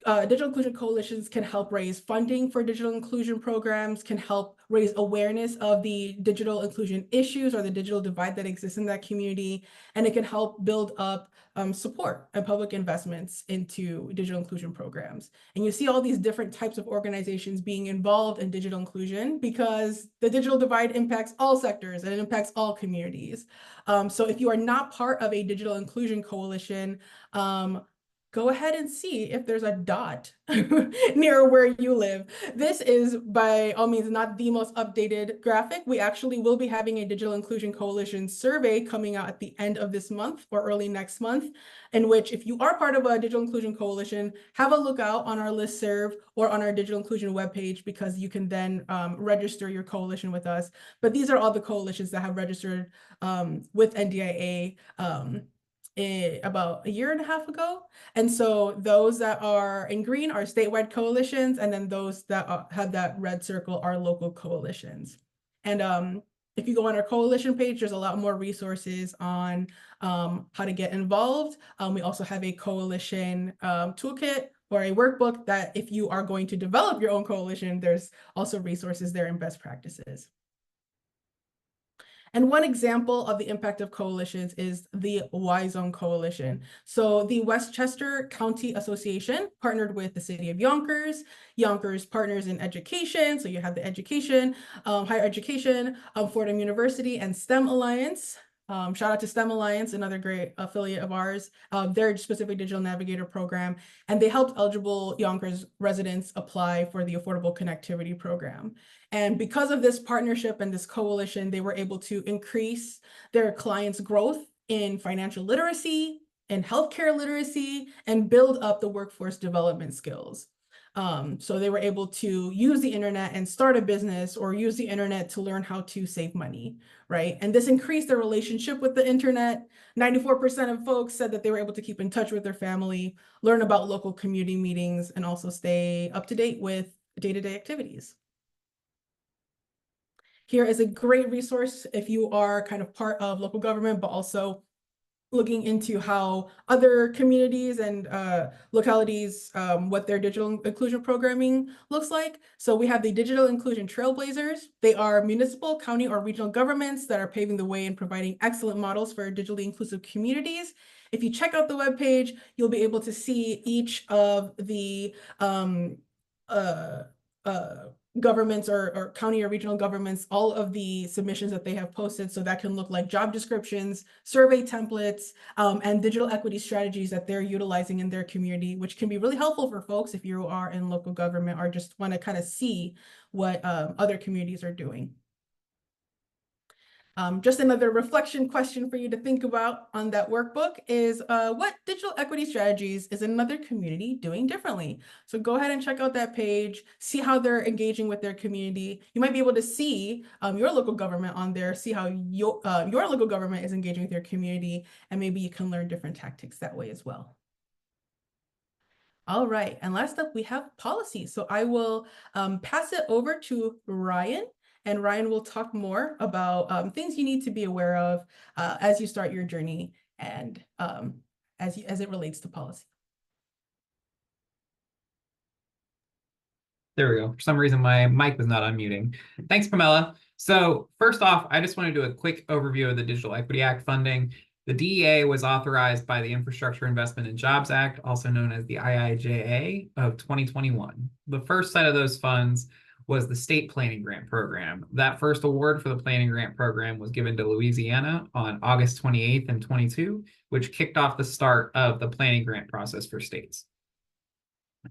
digital inclusion coalitions can help raise funding for digital inclusion programs, can help raise awareness of the digital inclusion issues or the digital divide that exists in that community, and it can help build up support and public investments into digital inclusion programs. And you see all these different types of organizations being involved in digital inclusion because the digital divide impacts all sectors and it impacts all communities. So if you are not part of a digital inclusion coalition, go ahead and see if there's a dot near where you live. This is by all means not the most updated graphic. We actually will be having a Digital Inclusion Coalition survey coming out at the end of this month or early next month, in which if you are part of a Digital Inclusion Coalition, have a look out on our listserv or on our Digital Inclusion webpage, because you can then register your coalition with us. But these are all the coalitions that have registered with NDIA about a year and a half ago. And so those that are in green are statewide coalitions, and then those that have that red circle are local coalitions. And if you go on our coalition page, there's a lot more resources on how to get involved. We also have a coalition toolkit or a workbook that if you are going to develop your own coalition, there's also resources there and best practices. And one example of the impact of coalitions is the Y-Zone Coalition. So the Westchester County Association partnered with the city of Yonkers. Yonkers partners in education. So you have the education, higher education, Fordham University, and STEM Alliance. Shout out to STEM Alliance, another great affiliate of ours, their specific digital navigator program. And they helped eligible Yonkers residents apply for the Affordable Connectivity Program. And because of this partnership and this coalition, they were able to increase their clients' growth in financial literacy and healthcare literacy and build up the workforce development skills. So they were able to use the internet and start a business or use the internet to learn how to save money, right? And this increased their relationship with the internet. 94% of folks said that they were able to keep in touch with their family, learn about local community meetings, and also stay up to date with day-to-day activities. Here is a great resource if you are kind of part of local government, but also looking into how other communities and localities, what their digital inclusion programming looks like. So we have the Digital Inclusion Trailblazers. They are municipal, county, or regional governments that are paving the way and providing excellent models for digitally inclusive communities. If you check out the webpage, you'll be able to see each of the governments or county or regional governments, all of the submissions that they have posted. So that can look like job descriptions, survey templates, and digital equity strategies that they're utilizing in their community, which can be really helpful for folks if you are in local government or just want to kind of see what other communities are doing. Just another reflection question for you to think about on that workbook is what digital equity strategies is another community doing differently? So go ahead and check out that page, see how they're engaging with their community. You might be able to see your local government on there, see how your local government is engaging with your community, and maybe you can learn different tactics that way as well. All right, and last up we have policy. So I will pass it over to Ryan. And Ryan will talk more about things you need to be aware of as you start your journey and as it relates to policy. There we go. For some reason, my mic was not unmuting. Thanks, Pamela. So first off, I just want to do a quick overview of the Digital Equity Act funding. The DEA was authorized by the Infrastructure Investment and Jobs Act, also known as the IIJA of 2021. The first set of those funds was the State Planning Grant Program. That first award for the Planning Grant Program was given to Louisiana on August 28th and 22, which kicked off the start of the planning grant process for states.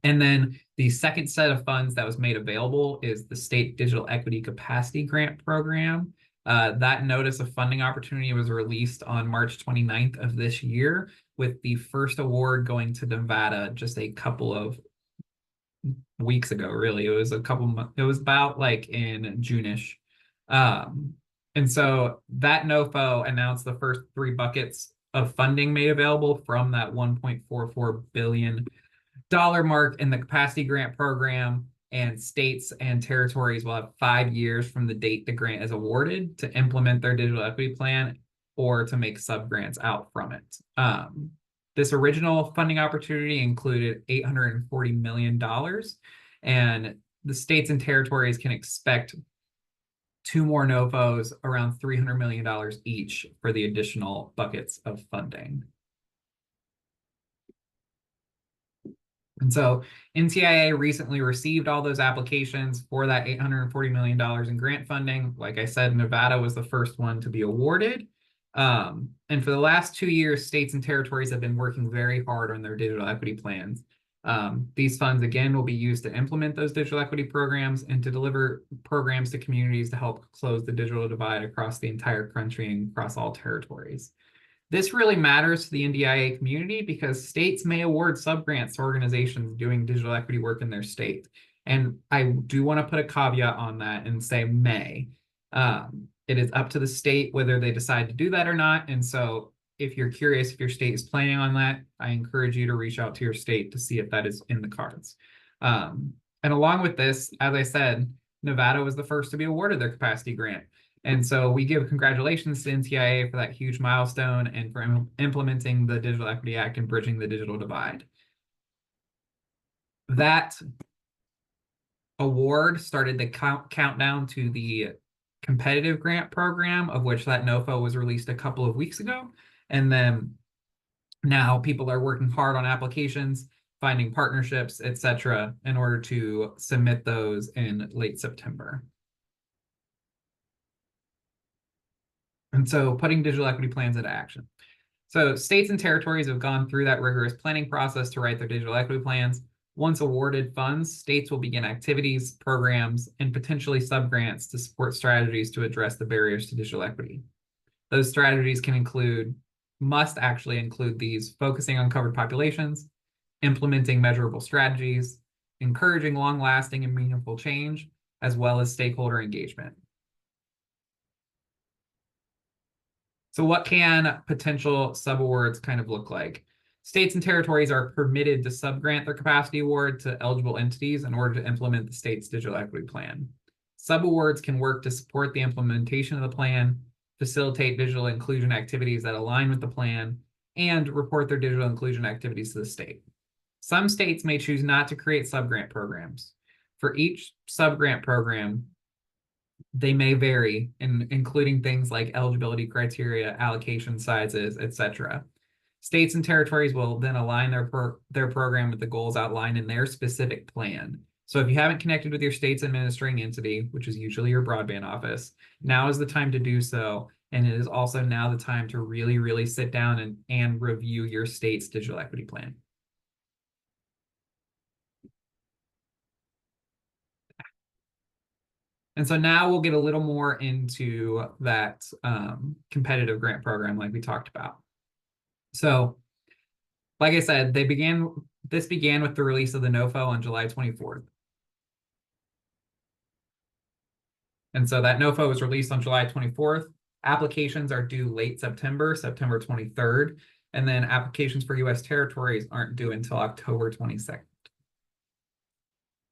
And then the second set of funds that was made available is the State Digital Equity Capacity Grant Program. That notice of funding opportunity was released on March 29th of this year, with the first award going to Nevada just a couple of weeks ago. Really, it was it was about like in June-ish. And so that NOFO announced the first 3 buckets of funding made available from that $1.44 billion mark in the capacity grant program, and states and territories will have 5 years from the date the grant is awarded to implement their digital equity plan or to make sub-grants out from it. This original funding opportunity included $840 million, and the states and territories can expect 2 more NOFOs around $300 million each for the additional buckets of funding. And so NTIA recently received all those applications for that $840 million in grant funding. Like I said, Nevada was the first one to be awarded. And for the last 2 years, states and territories have been working very hard on their digital equity plans. These funds, again, will be used to implement those digital equity programs and to deliver programs to communities to help close the digital divide across the entire country and across all territories. This really matters to the NDIA community because states may award subgrants to organizations doing digital equity work in their state. And I do want to put a caveat on that and say may. It is up to the state whether they decide to do that or not. And so if you're curious if your state is planning on that, I encourage you to reach out to your state to see if that is in the cards. And along with this, as I said, Nevada was the first to be awarded their capacity grant. And so we give congratulations to NTIA for that huge milestone and for implementing the Digital Equity Act and bridging the digital divide. That award started the countdown to the competitive grant program, of which that NOFO was released a couple of weeks ago. And then now people are working hard on applications, finding partnerships, etc., in order to submit those in late September. And so putting digital equity plans into action. So states and territories have gone through that rigorous planning process to write their digital equity plans. Once awarded funds, states will begin activities, programs, and potentially subgrants to support strategies to address the barriers to digital equity. Those strategies must actually include these: focusing on covered populations, implementing measurable strategies, encouraging long-lasting and meaningful change, as well as stakeholder engagement. So what can potential subawards kind of look like? States and territories are permitted to subgrant their capacity award to eligible entities in order to implement the state's digital equity plan. Subawards can work to support the implementation of the plan, facilitate digital inclusion activities that align with the plan, and report their digital inclusion activities to the state. Some states may choose not to create subgrant programs. For each subgrant program, they may vary, including things like eligibility criteria, allocation sizes, etc. States and territories will then align their program with the goals outlined in their specific plan. So if you haven't connected with your state's administering entity, which is usually your broadband office, now is the time to do so. And it is also now the time to really, really sit down and review your state's digital equity plan. And so now we'll get a little more into that competitive grant program like we talked about. So, like I said, this began with the release of the NOFO on July 24th. And so that NOFO was released on July 24th. Applications are due late September, September 23rd. And then applications for US territories aren't due until October 22nd.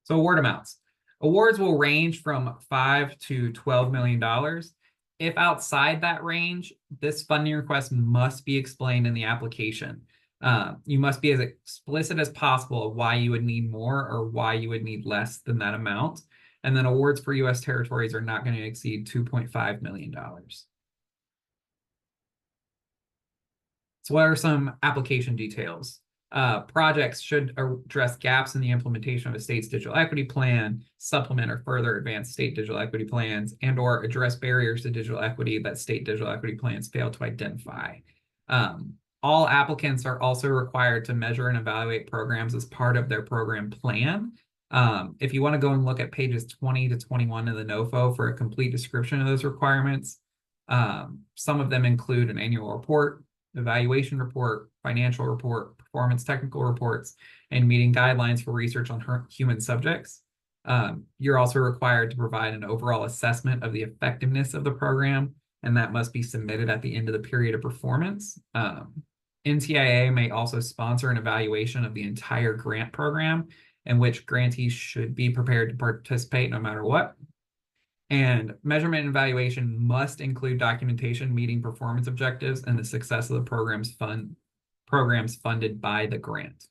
So award amounts. Awards will range from $5 to $12 million. If outside that range, this funding request must be explained in the application. You must be as explicit as possible of why you would need more or why you would need less than that amount. And then awards for US territories are not going to exceed $2.5 million. So what are some application details? Projects should address gaps in the implementation of a state's digital equity plan, supplement or further advance state digital equity plans, and or address barriers to digital equity that state digital equity plans fail to identify. All applicants are also required to measure and evaluate programs as part of their program plan. If you want to go and look at pages 20 to 21 of the NOFO for a complete description of those requirements, some of them include an annual report, evaluation report, financial report, performance technical reports, and meeting guidelines for research on human subjects. You're also required to provide an overall assessment of the effectiveness of the program, and that must be submitted at the end of the period of performance. NTIA may also sponsor an evaluation of the entire grant program, in which grantees should be prepared to participate no matter what. And measurement and evaluation must include documentation meeting performance objectives and the success of the programs funded by the grant.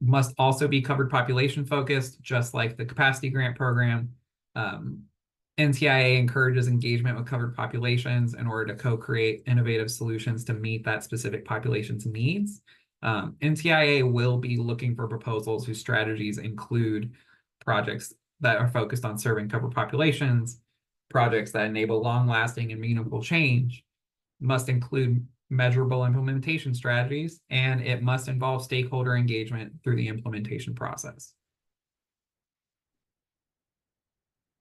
Must also be covered population focused, just like the capacity grant program. NTIA encourages engagement with covered populations in order to co-create innovative solutions to meet that specific population's needs. NTIA will be looking for proposals whose strategies include projects that are focused on serving covered populations, projects that enable long-lasting and meaningful change, must include measurable implementation strategies, and it must involve stakeholder engagement through the implementation process.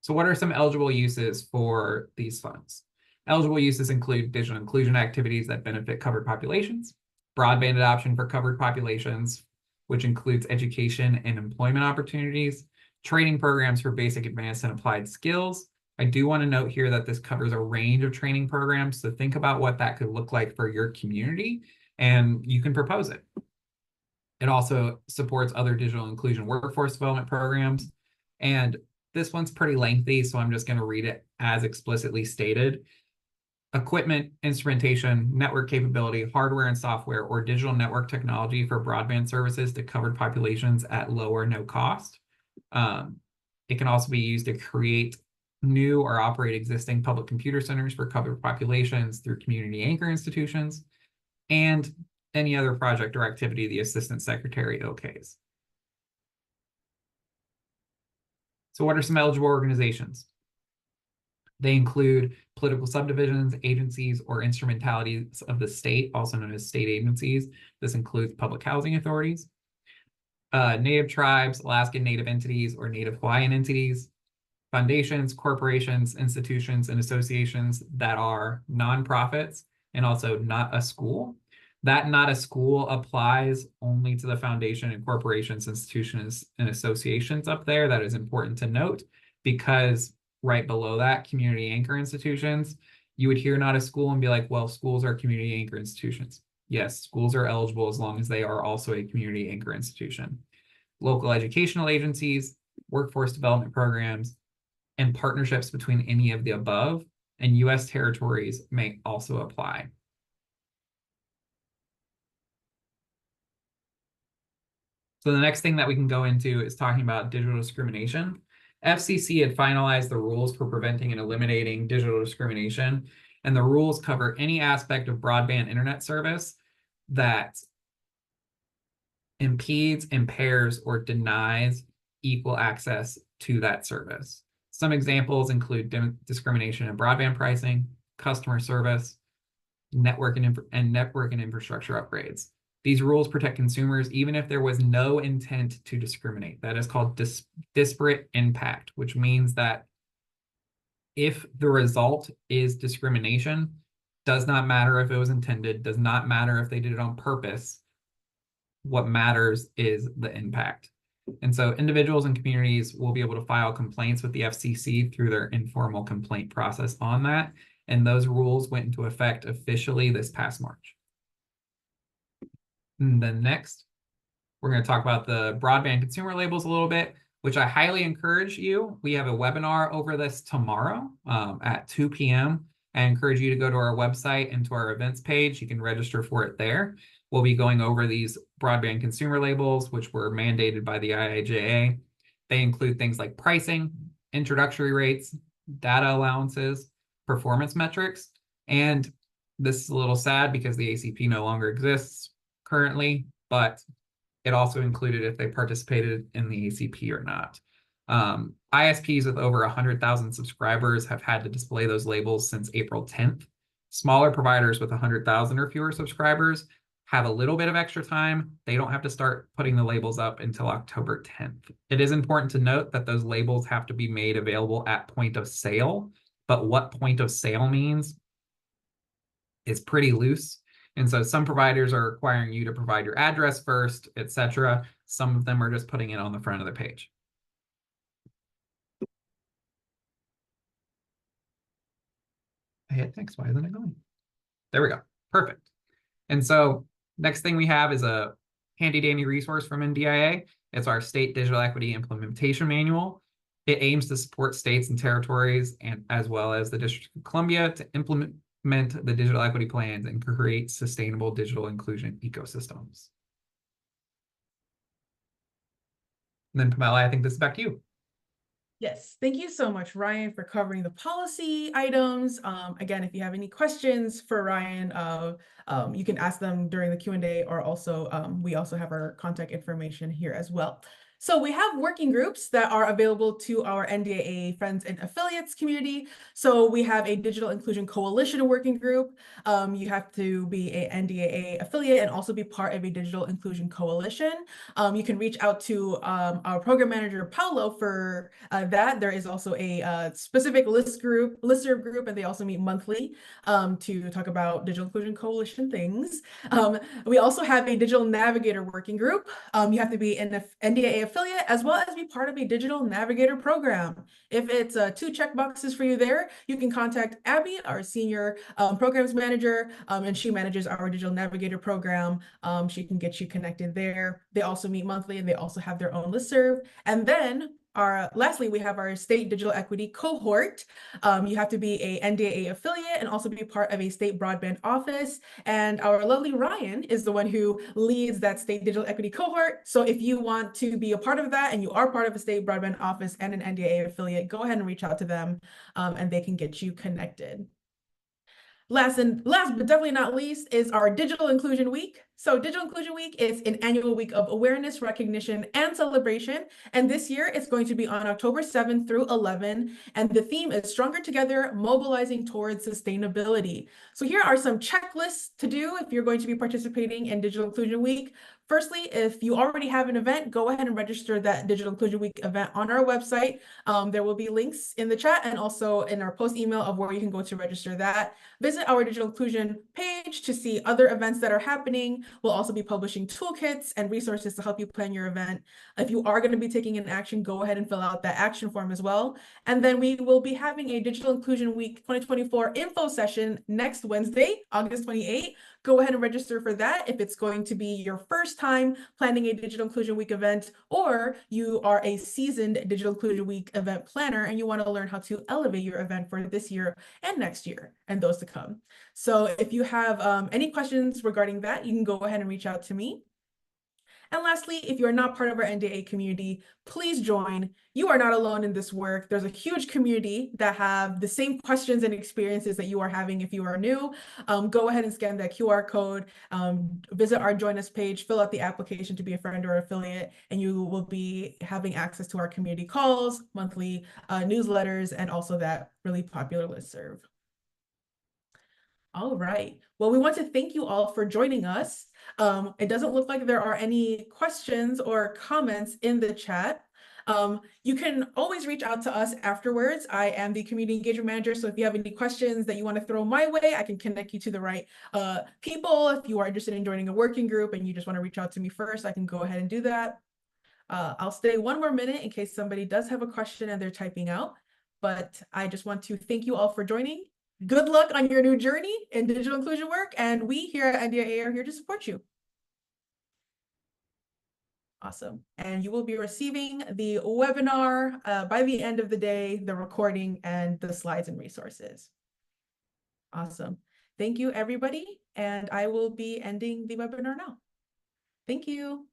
So what are some eligible uses for these funds? Eligible uses include digital inclusion activities that benefit covered populations, broadband adoption for covered populations, which includes education and employment opportunities, training programs for basic, advanced, and applied skills. I do want to note here that this covers a range of training programs, so think about what that could look like for your community, and you can propose it. It also supports other digital inclusion workforce development programs, and this one's pretty lengthy, so I'm just going to read it as explicitly stated. Equipment, instrumentation, network capability, hardware and software, or digital network technology for broadband services to covered populations at low or no cost. It can also be used to create new or operate existing public computer centers for covered populations through community anchor institutions, and any other project or activity the Assistant Secretary okays. So what are some eligible organizations? They include political subdivisions, agencies, or instrumentalities of the state, also known as state agencies. This includes public housing authorities, Native tribes, Alaskan Native entities, or Native Hawaiian entities, foundations, corporations, institutions, and associations that are nonprofits and also not a school. That not a school applies only to the foundation and corporations, institutions, and associations up there. That is important to note, because right below that, community anchor institutions, you would hear not a school and be like, well, schools are community anchor institutions. Yes, schools are eligible as long as they are also a community anchor institution. Local educational agencies, workforce development programs, and partnerships between any of the above and U.S. territories may also apply. So the next thing that we can go into is talking about digital discrimination. FCC had finalized the rules for preventing and eliminating digital discrimination, and the rules cover any aspect of broadband internet service that impedes, impairs, or denies equal access to that service. Some examples include discrimination in broadband pricing, customer service, network and infrastructure upgrades. These rules protect consumers even if there was no intent to discriminate. That is called disparate impact, which means that if the result is discrimination, does not matter if it was intended, does not matter if they did it on purpose. What matters is the impact. And so individuals and communities will be able to file complaints with the FCC through their informal complaint process on that. And those rules went into effect officially this past March. And then next, we're going to talk about the broadband consumer labels a little bit, which I highly encourage you. We have a webinar over this tomorrow at 2 p.m. I encourage you to go to our website and to our events page. You can register for it there. We'll be going over these broadband consumer labels, which were mandated by the IIJA. They include things like pricing, introductory rates, data allowances, performance metrics, and this is a little sad because the ACP no longer exists currently, but it also included if they participated in the ACP or not. ISPs with over 100,000 subscribers have had to display those labels since April 10th. Smaller providers with 100,000 or fewer subscribers have a little bit of extra time. They don't have to start putting the labels up until October 10th. It is important to note that those labels have to be made available at point of sale, but what point of sale means is pretty loose. And so some providers are requiring you to provide your address first, etc. Some of them are just putting it on the front of the page. I hit next, why isn't it going? There we go, perfect. And so next thing we have is a handy dandy resource from NDIA. It's our State Digital Equity Implementation Manual. It aims to support states and territories and as well as the District of Columbia to implement the digital equity plans and create sustainable digital inclusion ecosystems. And then Pamela, I think this is back to you. Yes, thank you so much, Ryan, for covering the policy items. Again, if you have any questions for Ryan, you can ask them during the Q&A, or also we also have our contact information here as well. So we have working groups that are available to our NDIA friends and affiliates community. So we have a Digital Inclusion Coalition working group. You have to be a NDIA affiliate and also be part of a Digital Inclusion Coalition. You can reach out to our program manager, Paulo, for that. There is also a specific listserv group, and they also meet monthly to talk about Digital Inclusion Coalition things. We also have a Digital Navigator working group. You have to be an NDIA affiliate as well as be part of a Digital Navigator program. If it's 2 checkboxes for you there, you can contact Abby, our senior programs manager, and she manages our Digital Navigator program. She can get you connected there. They also meet monthly, and they also have their own listserv. And then lastly, we have our state digital equity cohort. You have to be a NDIA affiliate and also be part of a state broadband office. And our lovely Ryan is the one who leads that state digital equity cohort. So if you want to be a part of that and you are part of a state broadband office and an NDIA affiliate, go ahead and reach out to them and they can get you connected. Last but definitely not least is our Digital Inclusion Week. So Digital Inclusion Week is an annual week of awareness, recognition, and celebration. And this year it's going to be on October 7th through 11. And the theme is Stronger Together, Mobilizing Towards Sustainability. So here are some checklists to do if you're going to be participating in Digital Inclusion Week. Firstly, if you already have an event, go ahead and register that Digital Inclusion Week event on our website. There will be links in the chat and also in our post email of where you can go to register that. Visit our Digital Inclusion page to see other events that are happening. We'll also be publishing toolkits and resources to help you plan your event. If you are going to be taking an action, go ahead and fill out that action form as well. And then we will be having a Digital Inclusion Week 2024 info session next Wednesday, August 28th, go ahead and register for that if it's going to be your first time planning a Digital Inclusion Week event, or you are a seasoned Digital Inclusion Week event planner and you want to learn how to elevate your event for this year and next year and those to come. So if you have any questions regarding that, you can go ahead and reach out to me. And lastly, if you are not part of our NDIA community, please join. You are not alone in this work. There's a huge community that have the same questions and experiences that you are having if you are new. Go ahead and scan that QR code, visit our Join Us page, fill out the application to be a friend or affiliate, and you will be having access to our community calls, monthly newsletters, and also that really popular listserv. All right. Well, we want to thank you all for joining us. It doesn't look like there are any questions or comments in the chat. You can always reach out to us afterwards. I am the community engagement manager, so if you have any questions that you want to throw my way, I can connect you to the right people. If you are interested in joining a working group and you just want to reach out to me first, I can go ahead and do that. I'll stay one more minute in case somebody does have a question and they're typing out, but I just want to thank you all for joining. Good luck on your new journey in digital inclusion work, and we here at NDIA are here to support you. Awesome. And you will be receiving the webinar by the end of the day, the recording, and the slides and resources. Awesome. Thank you, everybody. And I will be ending the webinar now. Thank you.